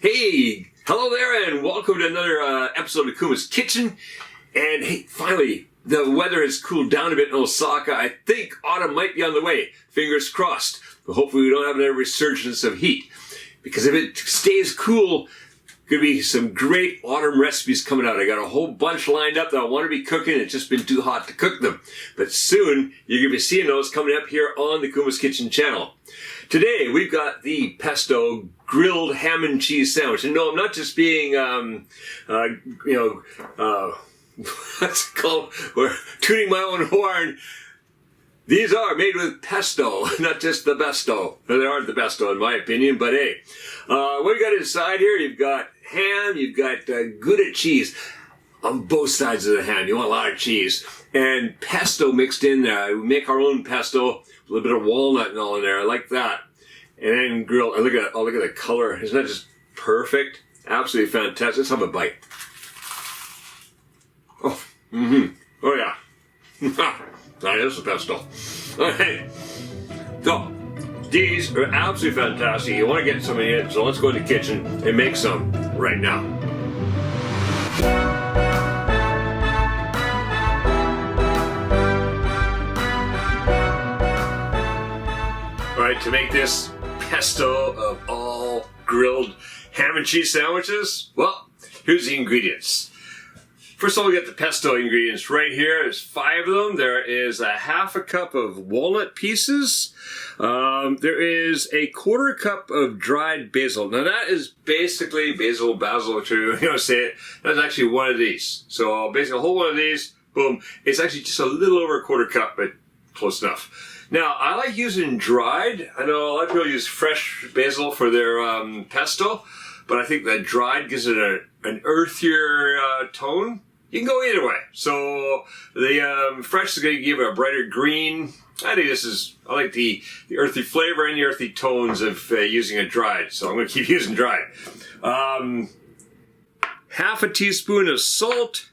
Hey, hello there and welcome to another episode of Kuma's Kitchen. And hey, finally, the weather has cooled down a bit in Osaka. I think autumn might be on the way. Fingers crossed. But hopefully we don't have another resurgence of heat. Because if it stays cool, going to be some great autumn recipes coming out. I got a whole bunch lined up that I want to be cooking. It's just been too hot to cook them. But soon, you're going to be seeing those coming up here on the Kuma's Kitchen channel. Today, we've got the pesto grilled ham and cheese sandwich. And no, I'm not just being, what's it called? We're tooting my own horn. These are made with pesto, not just the besto. They aren't the besto in my opinion, but hey. What you got inside here, you've got ham, you've got Gouda cheese on both sides of the ham. You want a lot of cheese. And pesto mixed in there. We make our own pesto, a little bit of walnut and all in there. I like that. And then grilled. And look at the color. Isn't that just perfect? Absolutely fantastic. Let's have a bite. Oh, oh yeah. That is the pesto. Okay. So, these are absolutely fantastic. You want to get some in it, so let's go in the kitchen and make some right now. Alright, to make this pesto of all grilled ham and cheese sandwiches, well, here's the ingredients. First of all, we get the pesto ingredients right here. There's 5 of them. There is a half a cup of walnut pieces. There is a 1/4 cup of dried basil. Now that is basically basil, to say it. That's actually one of these. So basically a whole one of these, boom. It's actually just a little over a 1/4 cup, but close enough. Now, I like using dried. I know a lot of people use fresh basil for their pesto, but I think that dried gives it an earthier tone. You can go either way. So the fresh is going to give it a brighter green. I think I like the earthy flavor and the earthy tones of using a dried. So I'm going to keep using dried. Half a teaspoon of salt,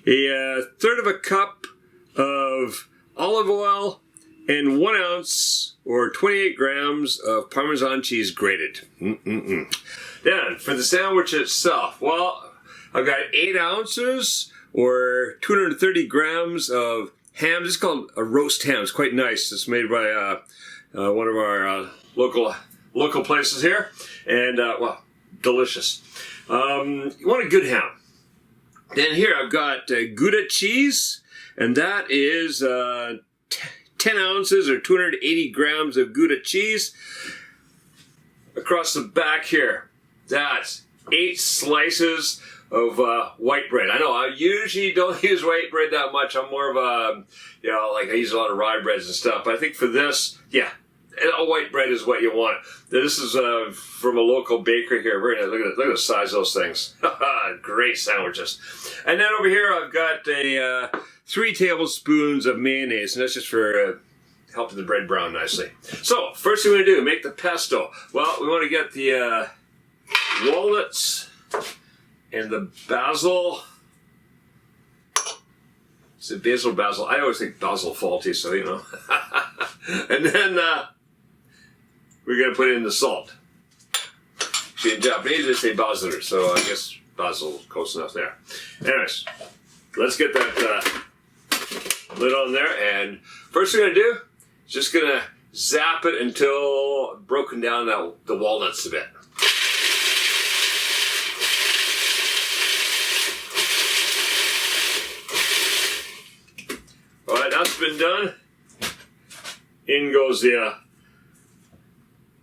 a 1/3 cup of olive oil, and 1 ounce or 28 grams of Parmesan cheese grated. Then for the sandwich itself, well, I've got 8 ounces or 230 grams of ham. This is called a roast ham. It's quite nice. It's made by one of our local places here. And, well, delicious. You want a good ham. Then here I've got Gouda cheese. And that is 10 ounces or 280 grams of Gouda cheese. Across the back here, that's 8 slices of white bread. I know I usually don't use white bread that much. I'm more of a, like I use a lot of rye breads and stuff. But I think for this, yeah, a white bread is what you want. This is from a local bakery here. Very nice. Look at the size of those things. Great sandwiches. And then over here I've got a 3 tablespoons of mayonnaise, and that's just for helping the bread brown nicely. So first thing we're going to do, make the pesto. Well, we want to get the walnuts and the basil. Is it basil? I always think basil faulty, so you know. And then we're going to put in the salt. See, in Japanese they say basil, so I guess basil close enough there. Anyways, let's get that lid on there, and first thing we're going to do is just going to zap it until broken down the walnuts a bit. Alright, that's been done. In goes the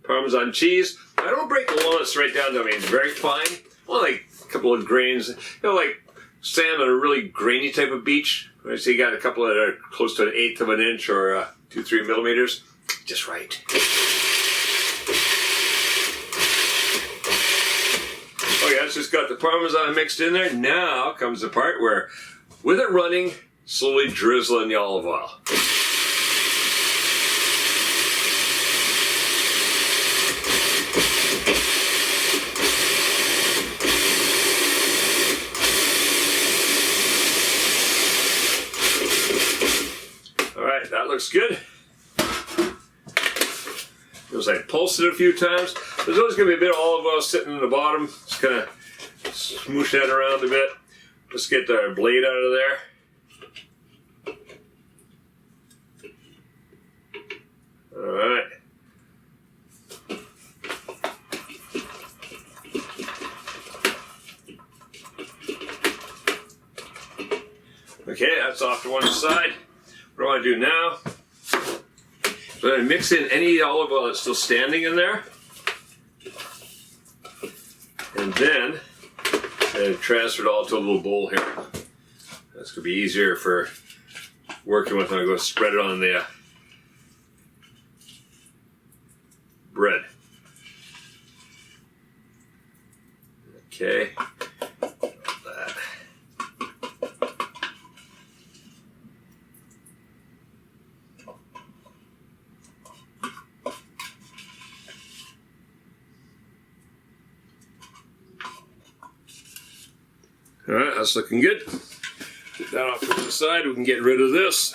Parmesan cheese. I don't break the walnuts right down to, very fine. Well, like a couple of grains. Like sand on a really grainy type of beach. So you got a couple that are close to 1/8 of an inch or 2-3 millimeters. Just right. Okay, that's just got the Parmesan mixed in there. Now comes the part where, with it running, slowly drizzle in the olive oil. That looks good. As I pulsed it a few times. There's always going to be a bit of olive oil sitting in the bottom. Just kind of smoosh that around a bit. Let's get our blade out of there. Alright. Okay, that's off to one side. What do I do now? So I'm going to mix in any olive oil that's still standing in there. And then transfer it all to a little bowl here. That's going to be easier for working with. I'm going to spread it on the bread. Okay. That. Alright, that's looking good. Get that off to the side. We can get rid of this.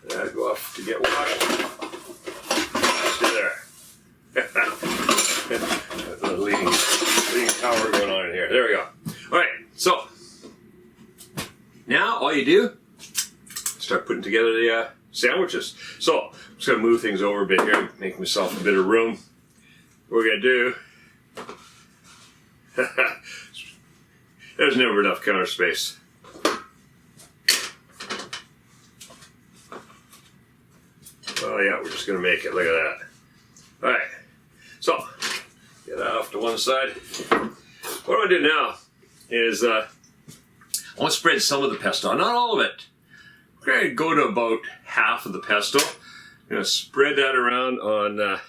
That'll go off to get washed. See there. That's a leading tower going on in here. There we go. Alright, so now all you do, start putting together the sandwiches. So I'm just going to move things over a bit here, make myself a bit of room. What we're going to do, there's never enough counter space. Oh yeah, we're just going to make it. Look at that. Alright, so get that off to one side. What I'm going to do now is I want to spread some of the pesto, not all of it. We're going to go to about half of the pesto. I'm going to spread that around on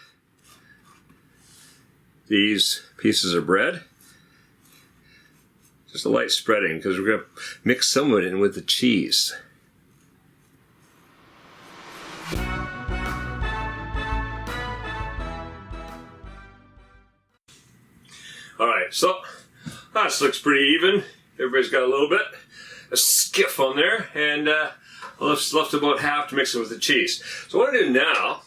these pieces of bread. Just a light spreading because we're going to mix some of it in with the cheese. Alright, so that looks pretty even. Everybody's got a little bit. A skiff on there, and left about half to mix it with the cheese. So what I do now,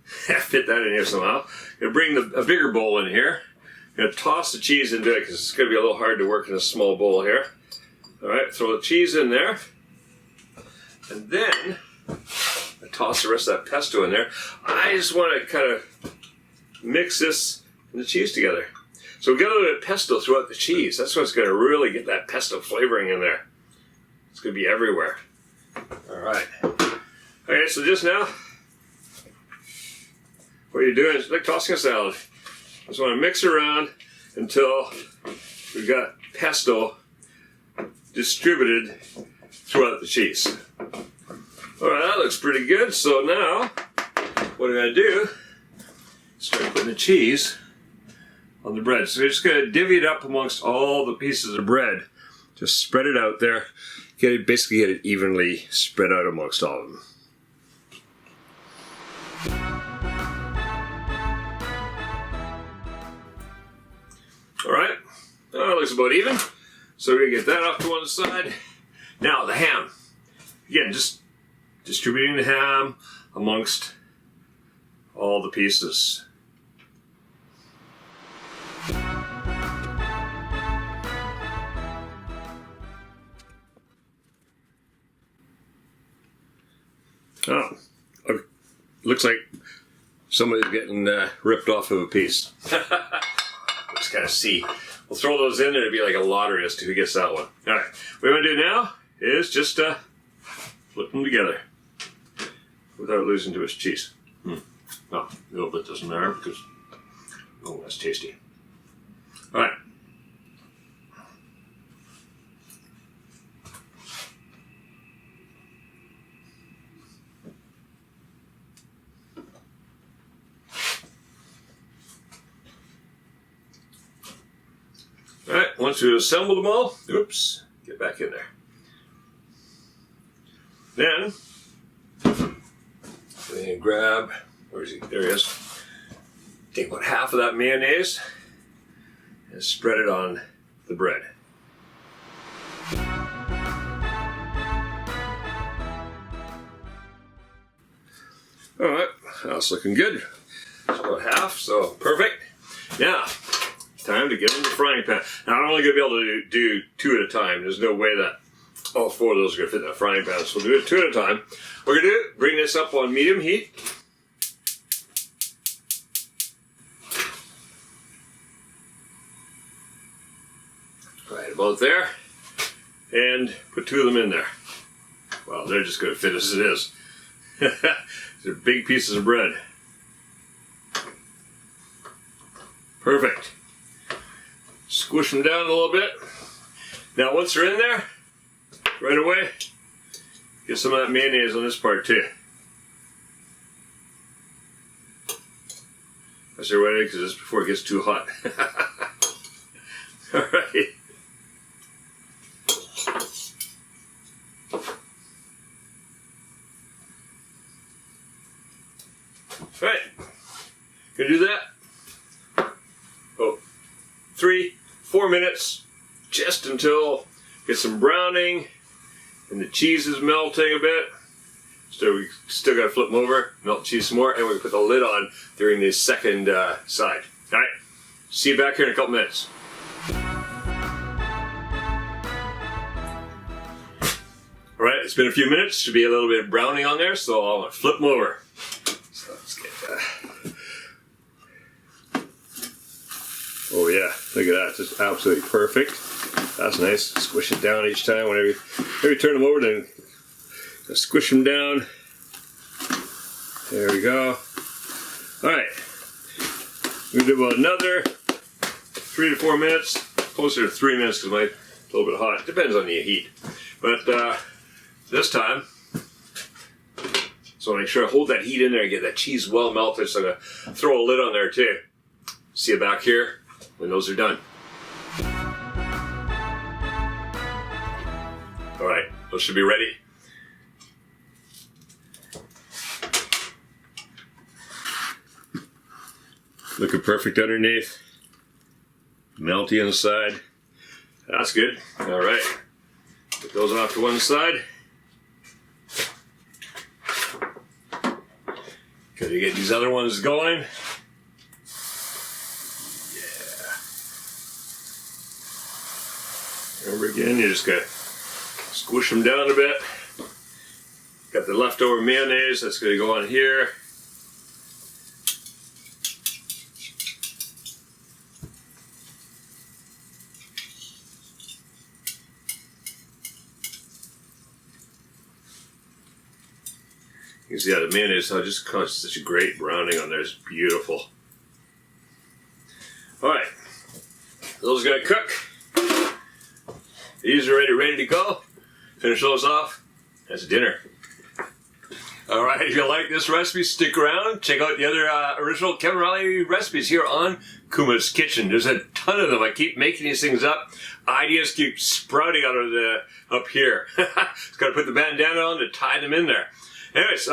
fit that in here somehow. I'm going to bring a bigger bowl in here. I'm going to toss the cheese into it because it's going to be a little hard to work in a small bowl here. Alright, throw the cheese in there. And then I toss the rest of that pesto in there. I just want to kind of mix this and the cheese together. So we've got a little bit of pesto throughout the cheese. That's what's going to really get that pesto flavoring in there. It's going to be everywhere. Alright. Okay, so just now, what you're doing is like tossing a salad. Just want to mix around until we've got pesto distributed throughout the cheese. Alright, that looks pretty good. So now, what I'm going to do is start putting the cheese on the bread. So we're just going to divvy it up amongst all the pieces of bread. Just spread it out there. Basically get it evenly spread out amongst all of them. Alright, that looks about even. So we're going to get that off to one side. Now the ham. Again, just distributing the ham amongst all the pieces. Oh, looks like somebody's getting ripped off of a piece. Just kind of see. We'll throw those in there. It'll be like a lottery as to who gets that one. All right. What we're going to do now is just flip them together without losing too much cheese. No, a little bit doesn't matter because, oh, that's tasty. All right. Alright, once we've assembled them all, oops, get back in there. Then, we're going to grab, where is he? There he is. Take about half of that mayonnaise and spread it on the bread. Alright, that's looking good. So half, so perfect. Now, time to get in the frying pan. Now, I'm only going to be able to do 2 at a time. There's no way that all 4 of those are going to fit in that frying pan, so we'll do it 2 at a time. We're going to do, bring this up on medium heat. Right about there. And put 2 of them in there. Well, they're just going to fit as it is. They're big pieces of bread. Perfect. Squish them down a little bit. Now once they're in there, right away, get some of that mayonnaise on this part too. I say right, because this is before it gets too hot. All right. All right. Gonna do that. Oh, 3-4 minutes, just until get some browning and the cheese is melting a bit. So we still got to flip them over, melt the cheese some more, and we put the lid on during the second side. All right, see you back here in a couple minutes. All right, it's been a few minutes. Should be a little bit of browning on there, so I'll flip them over. So let's get Oh yeah, look at that, just absolutely perfect. That's nice. Squish it down each time. Whenever you turn them over, then squish them down. There we go. All right, we're gonna do about another 3 to 4 minutes, closer to 3 minutes because it's a little bit hot. It depends on the heat, but this time, so make sure I hold that heat in there and get that cheese well melted. So I'm gonna throw a lid on there too. See you back here when those are done. All right, those should be ready. Looking perfect underneath. Melty on the side. That's good. All right, put those off to one side. Gotta get these other ones going. Remember again, you just gotta squish them down a bit. Got the leftover mayonnaise that's gonna go on here. You can see how the mayonnaise just causes such a great browning on there. It's beautiful. All right, those are gonna cook. These are ready to go. Finish those off. That's dinner. All right, if you like this recipe, stick around. Check out the other original Kevin Riley recipes here on Kuma's Kitchen. There's a ton of them. I keep making these things up. Ideas keep sprouting out of up here. Just got to put the bandana on to tie them in there. Anyways,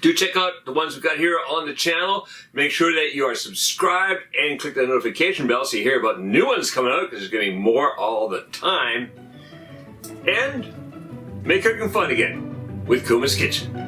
do check out the ones we've got here on the channel. Make sure that you are subscribed and click the notification bell so you hear about new ones coming out, because there's going to be more all the time. And make cooking fun again with Kuma's Kitchen.